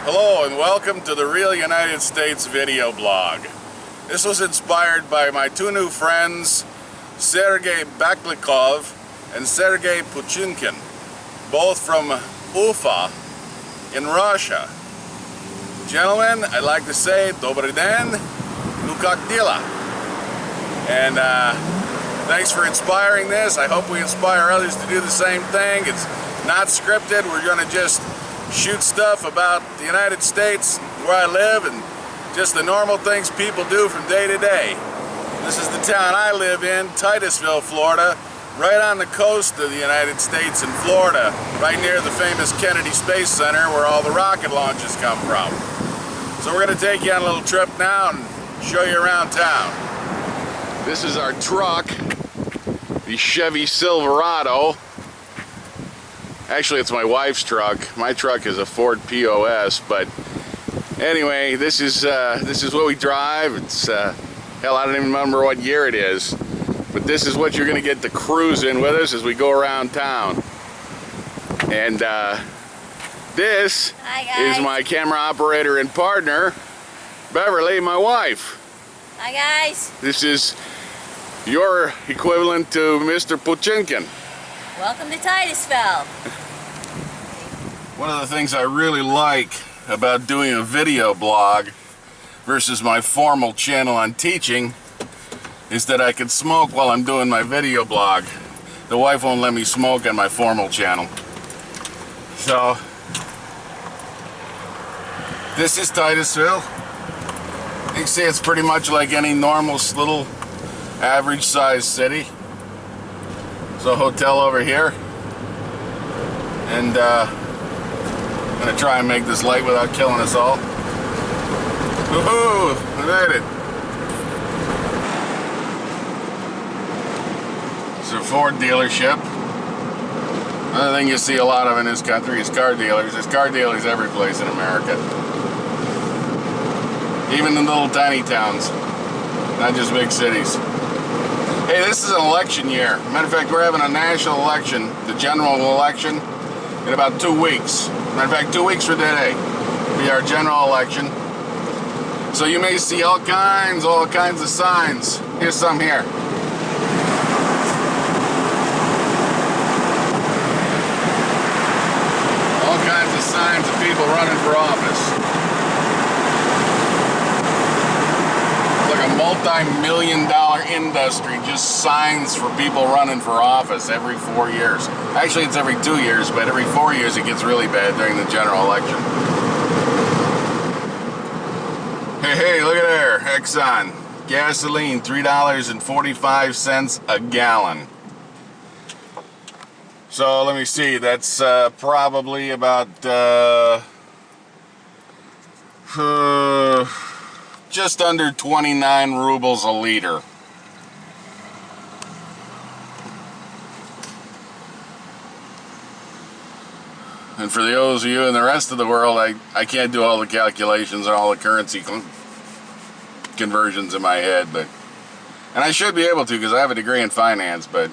Hello and welcome to the Real United States video blog. This was inspired by my two new friends, Sergey Baklikov and Sergey Puchinkin, both from Ufa in Russia. Gentlemen, I'd like to say Dobry den, nu kak dela. And thanks for inspiring this. I hope we inspire others to do the same thing. It's not scripted. We're going to just shoot stuff about the United States, where I live, and just the normal things people do from day to day. This is the town I live in, Titusville, Florida, right on the coast of the United States in Florida, right near the famous Kennedy Space Center where all the rocket launches come from. So we're going to take you on a little trip now and show you around town. This is our truck, the Chevy Silverado. Actually, it's my wife's truck. My truck is a Ford POS, but anyway, this is what we drive. It's hell, I don't even remember what year it is, but this is what you're going to get to cruise in with us as we go around town. And this is my camera operator and partner, Beverly, my wife. Hi guys. This is your equivalent to Mr. Puchinkin. Welcome to Titusville. One of the things I really like about doing a video blog versus my formal channel on teaching is that I can smoke while I'm doing my video blog. The wife won't let me smoke on my formal channel. So, this is Titusville. You can see it's pretty much like any normal little average sized city. There's a hotel over here, and I'm gonna try and make this light without killing us all. Woohoo! I made it. It's a Ford dealership. Another thing you see a lot of in this country is car dealers. There's car dealers every place in America, even in little tiny towns, not just big cities. Hey, this is an election year. Matter of fact, we're having a national election, the general election, in about 2 weeks. Matter of fact, 2 weeks from today will be our general election. So you may see all kinds of signs. Here's some here. All kinds of signs of people running for office. Like a multi-million-dollar industry, just signs for people running for office every 4 years. Actually, it's every 2 years, but every 4 years it gets really bad during the general election. Hey, look at there, Exxon. Gasoline, $3.45 a gallon. So let me see, that's probably about just under 29 rubles a liter. And for those of you in the rest of the world, I can't do all the calculations and all the currency conversions in my head, and I should be able to because I have a degree in finance, but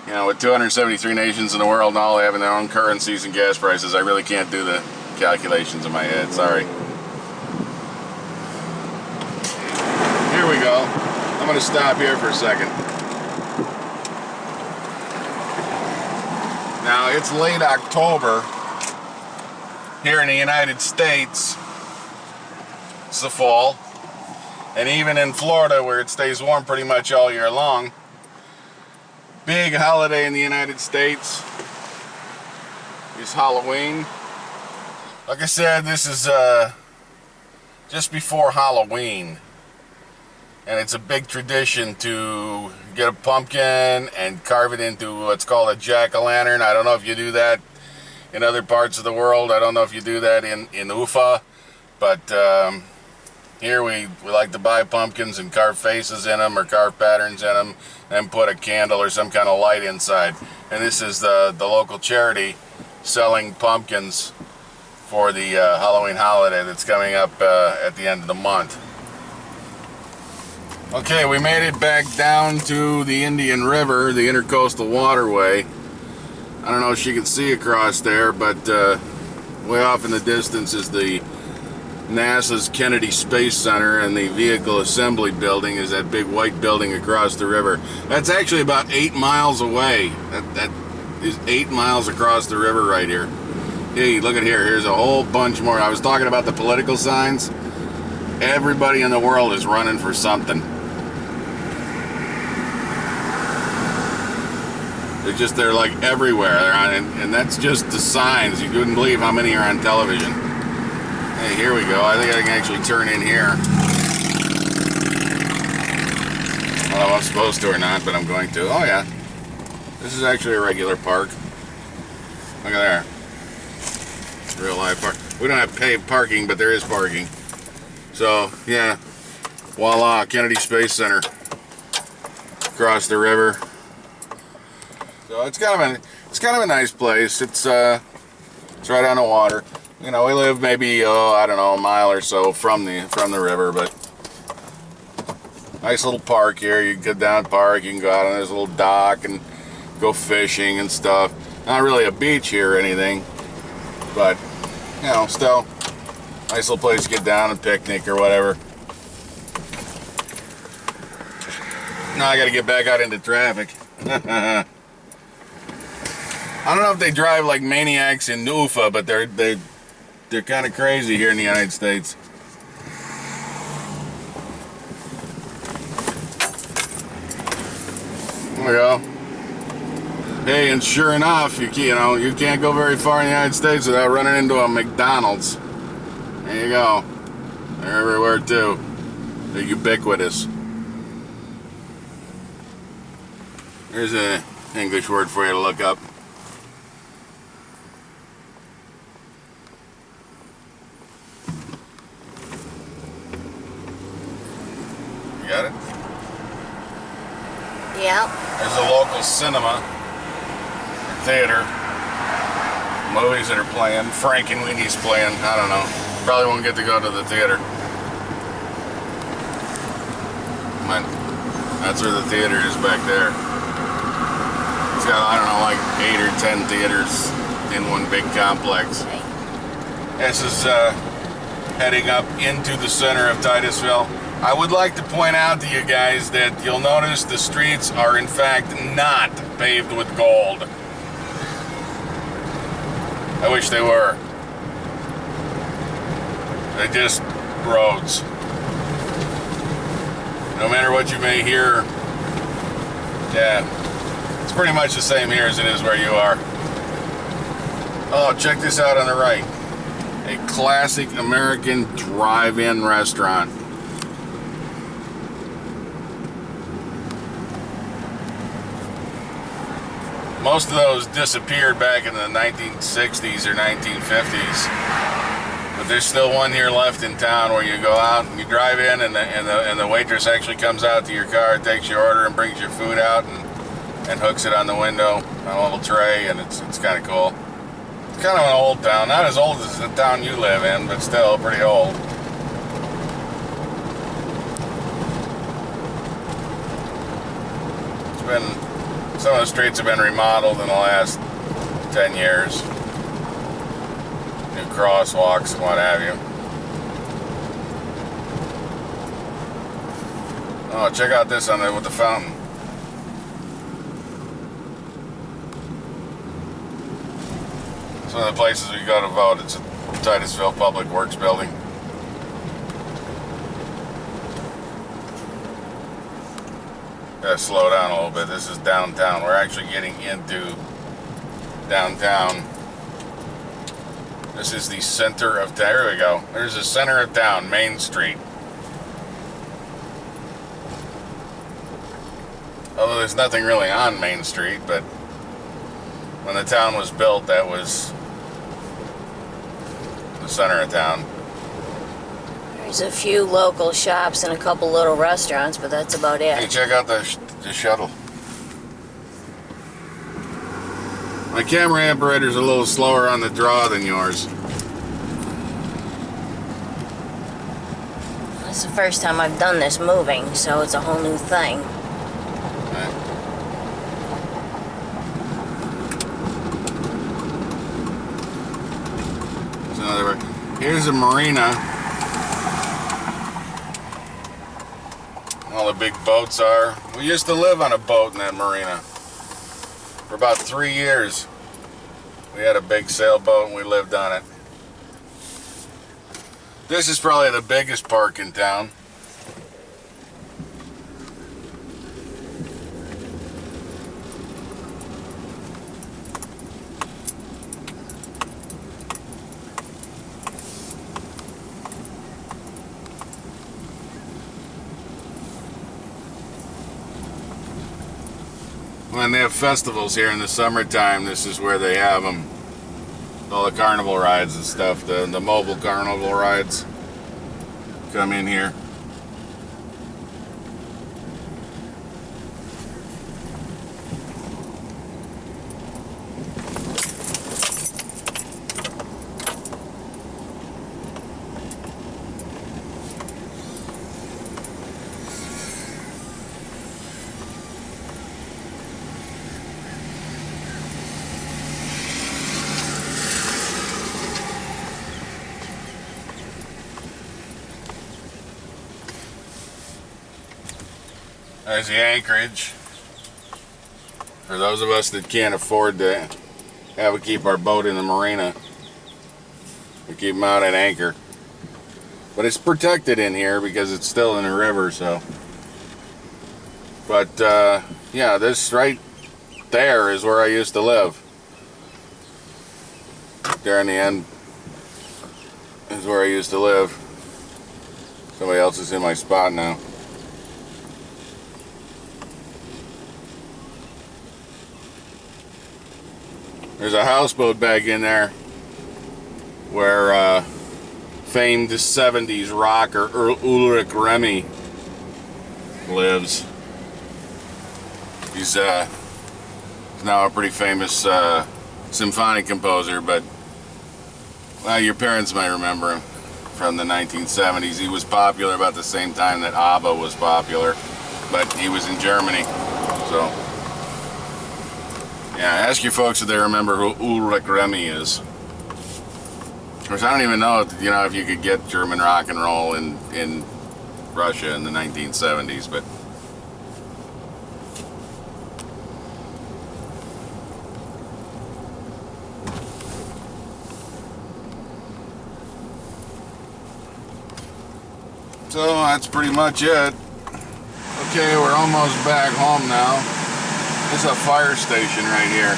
you know, with 273 nations in the world and all having their own currencies and gas prices, I really can't do the calculations in my head, sorry. Here we go. I'm going to stop here for a second. Now, it's late October here in the United States. It's the fall. And even in Florida, where it stays warm pretty much all year long, big holiday in the United States is Halloween. Like I said, this is just before Halloween. And it's a big tradition to get a pumpkin and carve it into what's called a jack-o'-lantern. I don't know if you do that in other parts of the world. I don't know if you do that in Ufa. But here we like to buy pumpkins and carve faces in them or carve patterns in them and put a candle or some kind of light inside. And this is the local charity selling pumpkins for the Halloween holiday that's coming up at the end of the month. Okay, we made it back down to the Indian River, the Intercoastal Waterway. I don't know if you can see across there, but way off in the distance is the NASA's Kennedy Space Center, and the Vehicle Assembly Building is that big white building across the river. That's actually about 8 miles away. That is 8 miles across the river right here. Hey, look at here. Here's a whole bunch more. I was talking about the political signs. Everybody in the world is running for something. They're like everywhere. They're on, and that's just the signs. You wouldn't believe how many are on television. Hey, here we go. I think I can actually turn in here. I don't know if I'm supposed to or not, but I'm going to. Oh yeah. This is actually a regular park. Look at there. Real live park. We don't have paid parking, but there is parking. So, yeah. Voila, Kennedy Space Center. Across the river. So it's kind of a nice place. It's right on the water. You know, we live maybe I don't know, a mile or so from the river, but nice little park here. You can go down the park, you can go out on this little dock and go fishing and stuff. Not really a beach here or anything, but you know, still nice little place to get down and picnic or whatever. Now I got to get back out into traffic. I don't know if they drive like maniacs in Ufa, but they're kind of crazy here in the United States. There we go. Hey, and sure enough, you can't go very far in the United States without running into a McDonald's. There you go. They're everywhere too. They're ubiquitous. There's an English word for you to look up. You got it? Yeah. There's a local cinema, theater, movies that are playing. Frank and Weenies playing. I don't know. Probably won't get to go to the theater. That's where the theater is back there. It's got, I don't know, like 8 or 10 theaters in one big complex. This is heading up into the center of Titusville. I would like to point out to you guys that you'll notice the streets are in fact not paved with gold. I wish they were. They're just roads. No matter what you may hear, yeah, it's pretty much the same here as it is where you are. Oh, check this out on the right. A classic American drive-in restaurant. Most of those disappeared back in the 1960s or 1950s. But there's still one here left in town where you go out and you drive in and the waitress actually comes out to your car, takes your order and brings your food out and hooks it on the window on a little tray, and it's kind of cool. It's kind of an old town, not as old as the town you live in, but still pretty old. Some of the streets have been remodeled in the last 10 years. New crosswalks and what have you. Oh, check out this on there with the fountain. It's one of the places we go to vote. It's a Titusville Public Works building. Gotta slow down a little bit. This is downtown. We're actually getting into downtown. This is the center of town. There we go. There's the center of town, Main Street. Although there's nothing really on Main Street, but when the town was built, that was the center of town. There's a few local shops and a couple little restaurants, but that's about it. Hey, check out the shuttle. My camera operator's a little slower on the draw than yours. It's the first time I've done this moving, so it's a whole new thing. Here's a marina. All the big boats are. We used to live on a boat in that marina for about 3 years. We had a big sailboat and we lived on it. This is probably the biggest park in town. When they have festivals here in the summertime, this is where they have them. All the carnival rides and stuff, the mobile carnival rides come in here. There's the anchorage. For those of us that can't afford to keep our boat in the marina, we keep them out at anchor. But it's protected in here because it's still in a river, so. But yeah, this right there is where I used to live. There in the end is where I used to live. Somebody else is in my spot now. There's a houseboat back in there where famed 70s rocker Ulrich Remy lives. He's now a pretty famous symphonic composer, but well, your parents might remember him from the 1970s. He was popular about the same time that ABBA was popular, but he was in Germany, so. Yeah, ask your folks if they remember who Ulrich Remy is. Of course, I don't even know, if you could get German rock and roll in Russia in the 1970s, but so that's pretty much it. Okay, we're almost back home now. This is a fire station right here,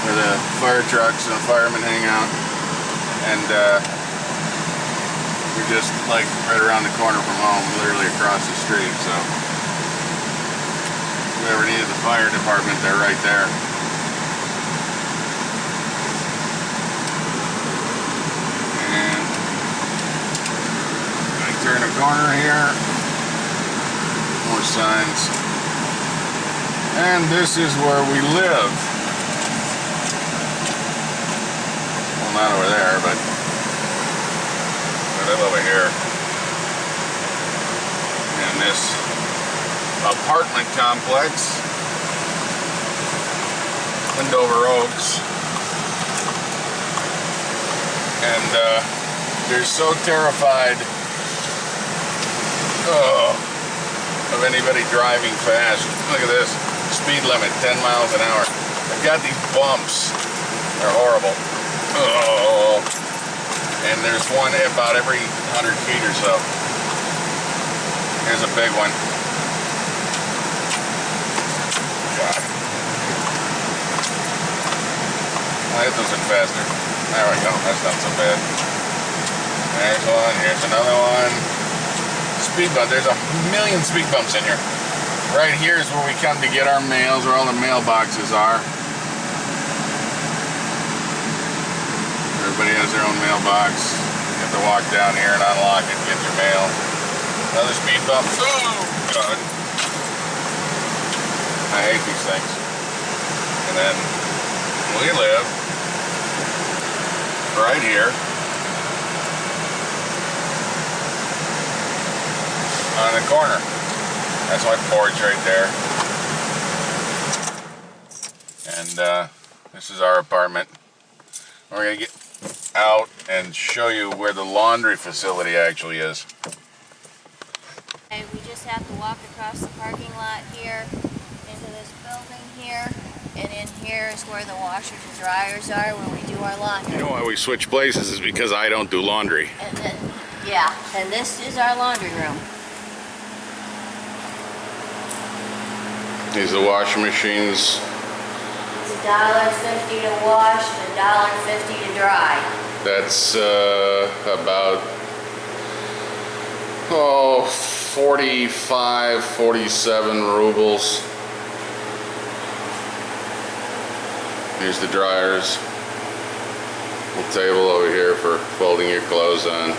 where the fire trucks and firemen hang out, and we're just like right around the corner from home, literally across the street. So if you ever needed the fire department, they're right there. And I turn a corner here, more signs. And this is where we live. Well, not over there, but we live over here. In this apartment complex, Windover Oaks. And they're so terrified of anybody driving fast. Look at this. Speed limit 10 miles an hour. I've got these bumps. They're horrible. Oh. And there's one about every 100 feet or so. Here's a big one. God. I'll hit those in faster. There we go. That's not so bad. There's one. Here's another one. Speed bump. There's a million speed bumps in here. Right here is where we come to get our mails, where all the mailboxes are. Everybody has their own mailbox. You have to walk down here and unlock it and get your mail. Another speed bump. Oh, God. I hate these things. And then we live right here on the corner. That's my porch right there. And this is our apartment. We're gonna get out and show you where the laundry facility actually is. Okay, we just have to walk across the parking lot here into this building here, and in here is where the washers and dryers are when we do our laundry. You know why we switch places is because I don't do laundry. And then, yeah, and this is our laundry room. These are the washing machines. It's $1.50 to wash and $1.50 to dry. That's about 45, 47 rubles. Here's the dryers. Little table over here for folding your clothes on.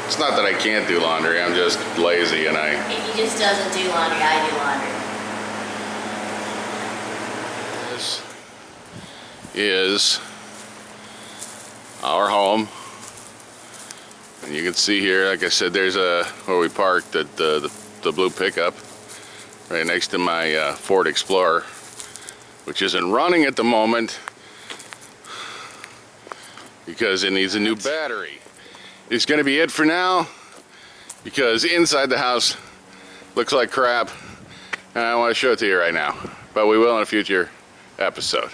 It's not that I can't do laundry, I'm just lazy and He just doesn't do laundry, I do laundry. This is our home. And you can see here, like I said, there's where we parked at the blue pickup right next to my Ford Explorer, which isn't running at the moment because it needs a new battery. It's going to be it for now because inside the house looks like crap and I don't want to show it to you right now, but we will in a future episode.